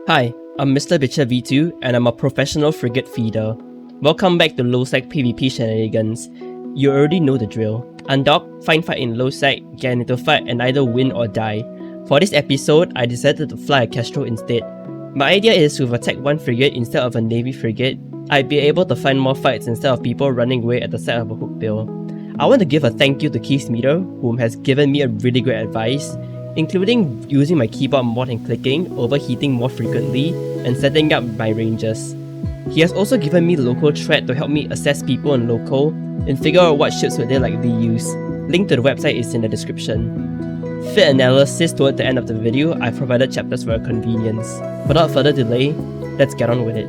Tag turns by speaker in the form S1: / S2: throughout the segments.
S1: Hi, I'm Mr. Bitcher V2 and I'm a professional frigate feeder. Welcome back to Lowsec PvP Shenanigans. You already know the drill. Undock, find fight in Lowsec, get into fight and either win or die. For this episode, I decided to fly a Kestrel instead. My idea is with a Tech 1 frigate instead of a Navy frigate, I'd be able to find more fights instead of people running away at the side of a hook bill. I want to give a thank you to Keithmeter, whom has given me a really great advice, including using my keyboard more than clicking, overheating more frequently, and setting up my ranges. He has also given me local thread to help me assess people in local and figure out what ships would they likely use. Link to the website is in the description. Fit analysis toward the end of the video, I provided chapters for your convenience. Without further delay, let's get on with it.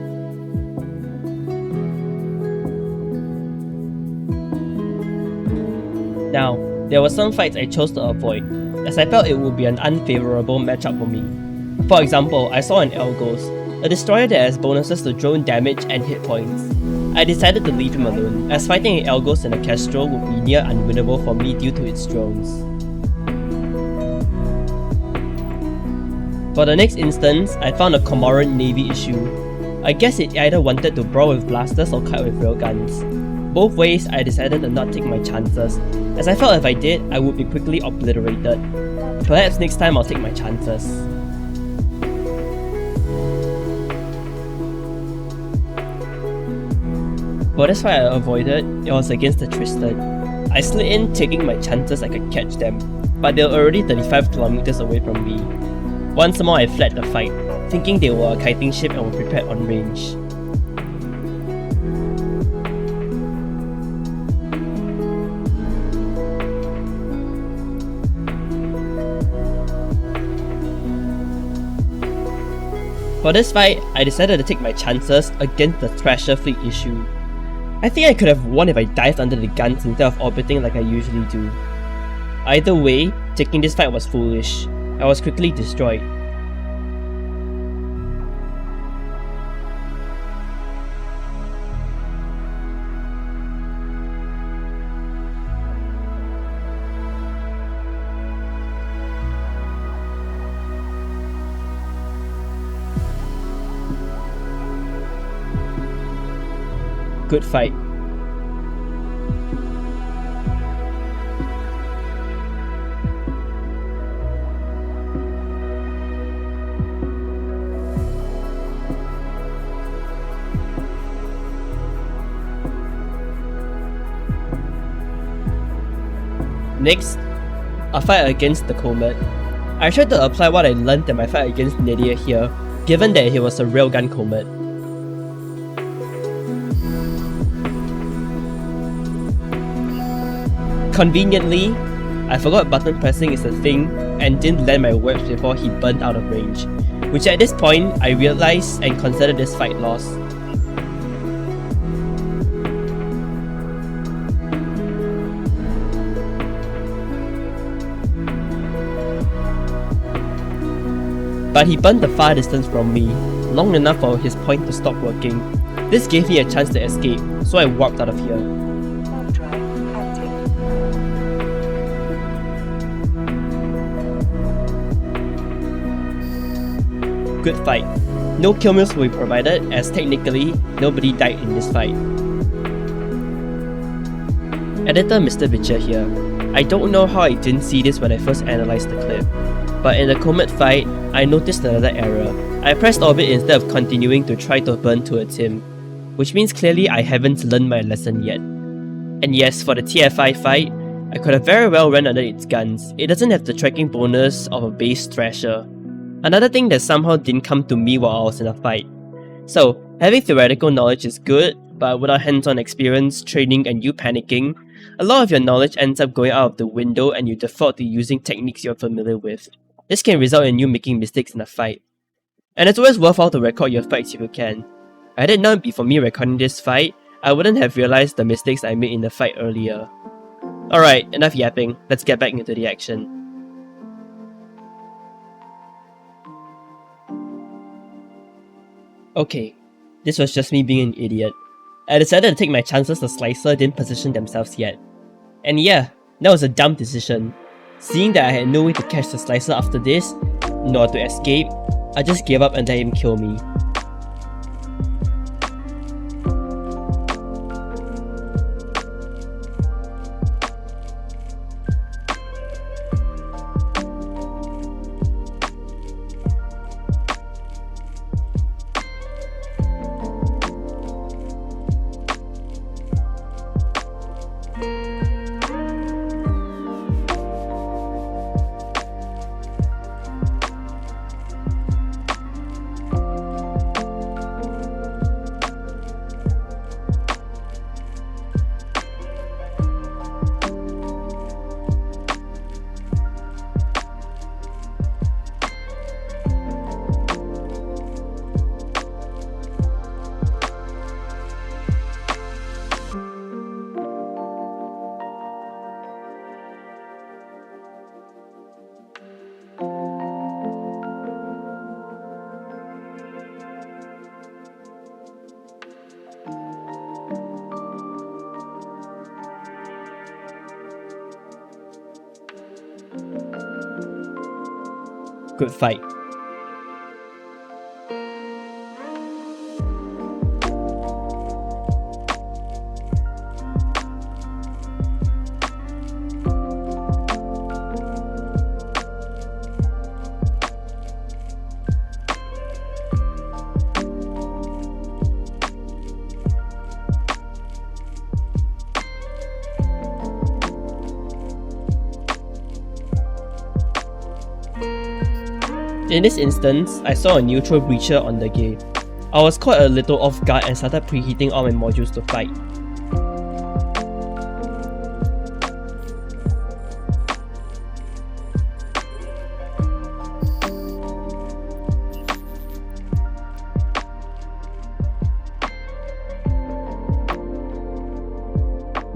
S1: Now, there were some fights I chose to avoid, as I felt it would be an unfavourable matchup for me. For example, I saw an Elgos, a destroyer that has bonuses to drone damage and hit points. I decided to leave him alone, as fighting an Elgos in a Kestrel would be near unwinnable for me due to its drones. For the next instance, I found a Comoran Navy issue. I guess it either wanted to brawl with blasters or kite with railguns. Both ways, I decided to not take my chances, as I felt if I did, I would be quickly obliterated. Perhaps next time I'll take my chances. For this fight I avoided, it was against the Tristan. I slid in taking my chances I could catch them, but they were already 35 kilometers away from me. Once more I fled the fight, thinking they were a kiting ship and were prepared on range. For this fight, I decided to take my chances against the Thrasher fleet issue. I think I could have won if I dived under the guns instead of orbiting like I usually do. Either way, taking this fight was foolish. I was quickly destroyed. Good fight. Next, a fight against the Comet. I tried to apply what I learned in my fight against Nadia here, given that he was a railgun Comet. Conveniently, I forgot button pressing is a thing and didn't land my webs before he burnt out of range, which at this point I realized and considered this fight lost. But he burned the far distance from me, long enough for his point to stop working. This gave me a chance to escape, so I warped out of here. Good fight. No kill mills will be provided, as technically, nobody died in this fight. Editor Mr. Bitcher here. I don't know how I didn't see this when I first analysed the clip, but in the Comet fight, I noticed another error. I pressed orbit instead of continuing to try to burn towards him, which means clearly I haven't learned my lesson yet. And yes, for the TFI fight, I could have very well run under its guns. It doesn't have the tracking bonus of a base Thrasher. Another thing that somehow didn't come to me while I was in a fight. So, having theoretical knowledge is good, but without hands-on experience, training and you panicking, a lot of your knowledge ends up going out of the window and you default to using techniques you're familiar with. This can result in you making mistakes in a fight. And it's always worthwhile to record your fights if you can. Had it not been for me recording this fight, I wouldn't have realized the mistakes I made in the fight earlier. Alright, enough yapping, let's get back into the action. Okay, this was just me being an idiot. I decided to take my chances the Slicer didn't position themselves yet. And yeah, that was a dumb decision. Seeing that I had no way to catch the Slicer after this, nor to escape, I just gave up and let him kill me. Good fight. In this instance, I saw a neutral breacher on the game. I was caught a little off guard and started preheating all my modules to fight.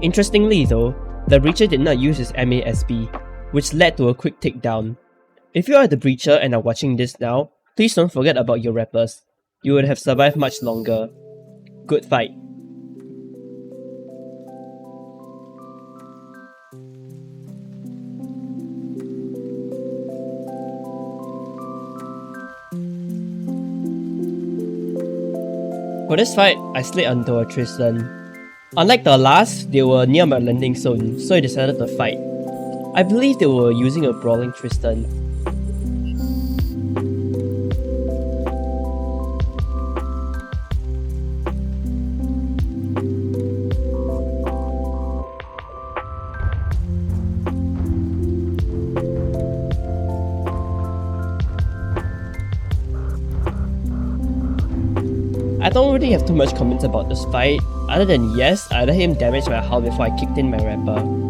S1: Interestingly though, the breacher did not use his MASB, which led to a quick takedown. If you are the breacher and are watching this now, please don't forget about your rappers. You would have survived much longer. Good fight. For this fight, I slid onto a Tristan. Unlike the last, they were near my landing zone, so I decided to fight. I believe they were using a brawling Tristan. I don't really have too much comments about this fight, other than yes, I let him damage my hull before I kicked in my rapper.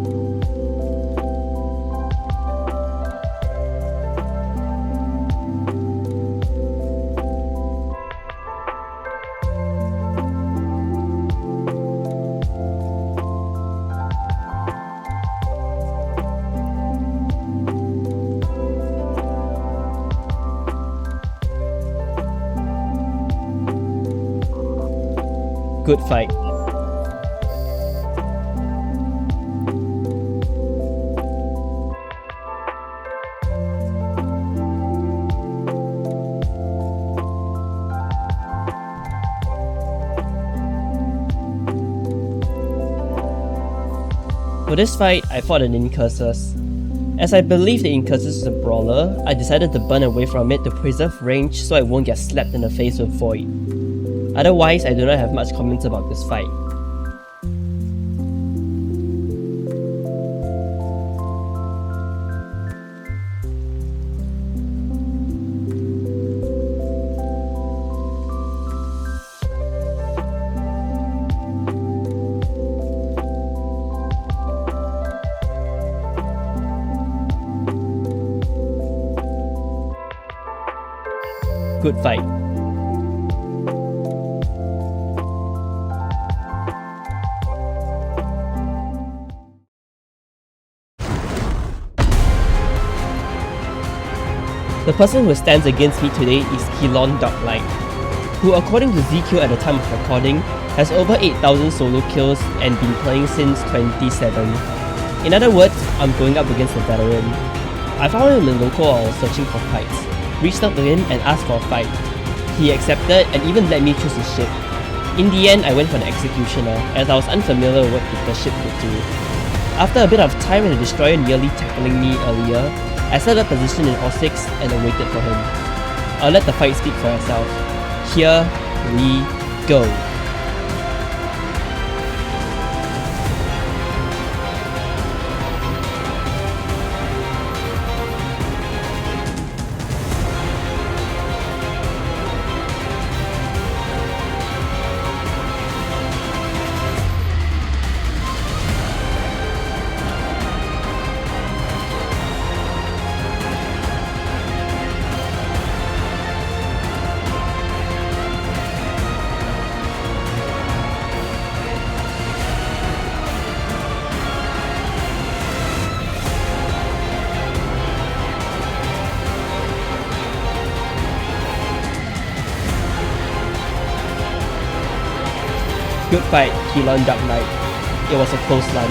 S1: Good fight. For this fight, I fought an Incursus. As I believe the Incursus is a brawler, I decided to burn away from it to preserve range so I won't get slapped in the face with Void. Otherwise, I do not have much comments about this fight. Good fight. The person who stands against me today is Kilon Darklight, who according to ZQ at the time of recording, has over 8,000 solo kills and been playing since 2007. In other words, I'm going up against a veteran. I found him in local while searching for fights. reached out to him and asked for a fight. He accepted and even let me choose his ship. In the end, I went for the Executioner, as I was unfamiliar with what the ship could do. After a bit of time and the destroyer nearly tackling me earlier, I set up position in All-6 and awaited for him. I'll let the fight speak for itself. Here we go. Good fight, Keylon Dark Knight. It was a close one.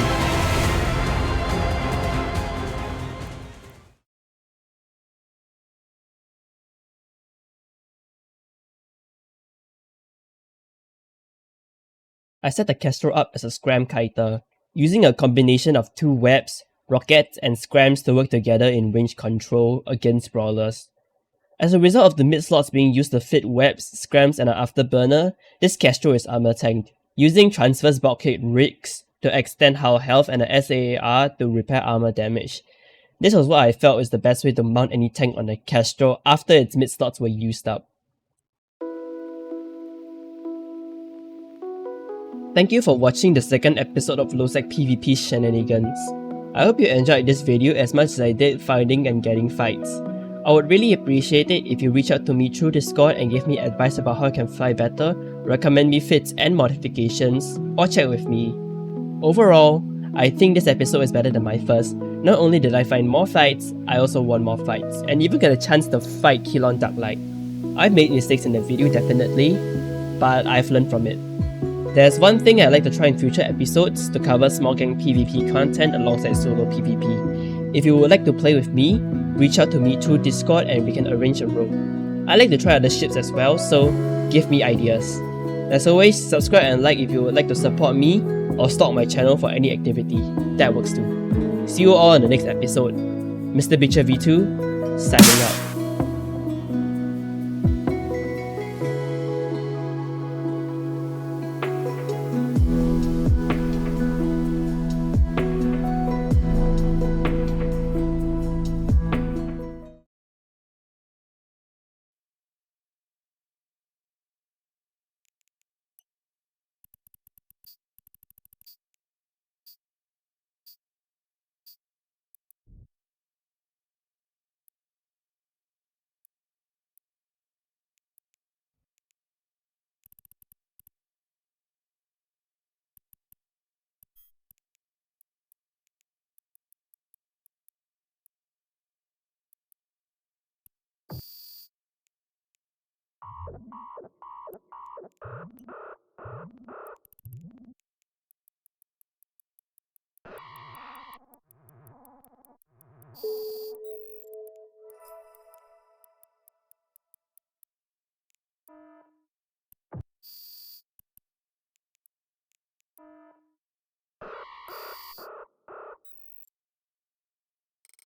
S1: I set the Kestrel up as a scram kiter, using a combination of 2 webs, rockets, and scrams to work together in range control against brawlers. As a result of the mid-slots being used to fit webs, scrams, and an afterburner, this Kestrel is armor tanked, using transverse bulkhead rigs to extend hull health and a SAAR to repair armor damage. This was what I felt is the best way to mount any tank on the Kestrel after its mid-slots were used up. Thank you for watching the second episode of Lowsec PvP Shenanigans. I hope you enjoyed this video as much as I did finding and getting fights. I would really appreciate it if you reach out to me through Discord and give me advice about how I can fly better, recommend me fits and modifications, or chat with me. Overall, I think this episode is better than my first. Not only did I find more fights, I also won more fights, and even got a chance to fight Keylon Darklight. I've made mistakes in the video definitely, but I've learned from it. There's one thing I'd like to try in future episodes to cover small gang PvP content alongside solo PvP. If you would like to play with me, reach out to me through Discord and we can arrange a road. I like to try other ships as well, so give me ideas. As always, subscribe and like if you would like to support me or stalk my channel for any activity. That works too. See you all in the next episode. Mr. Bitcher V2, signing out.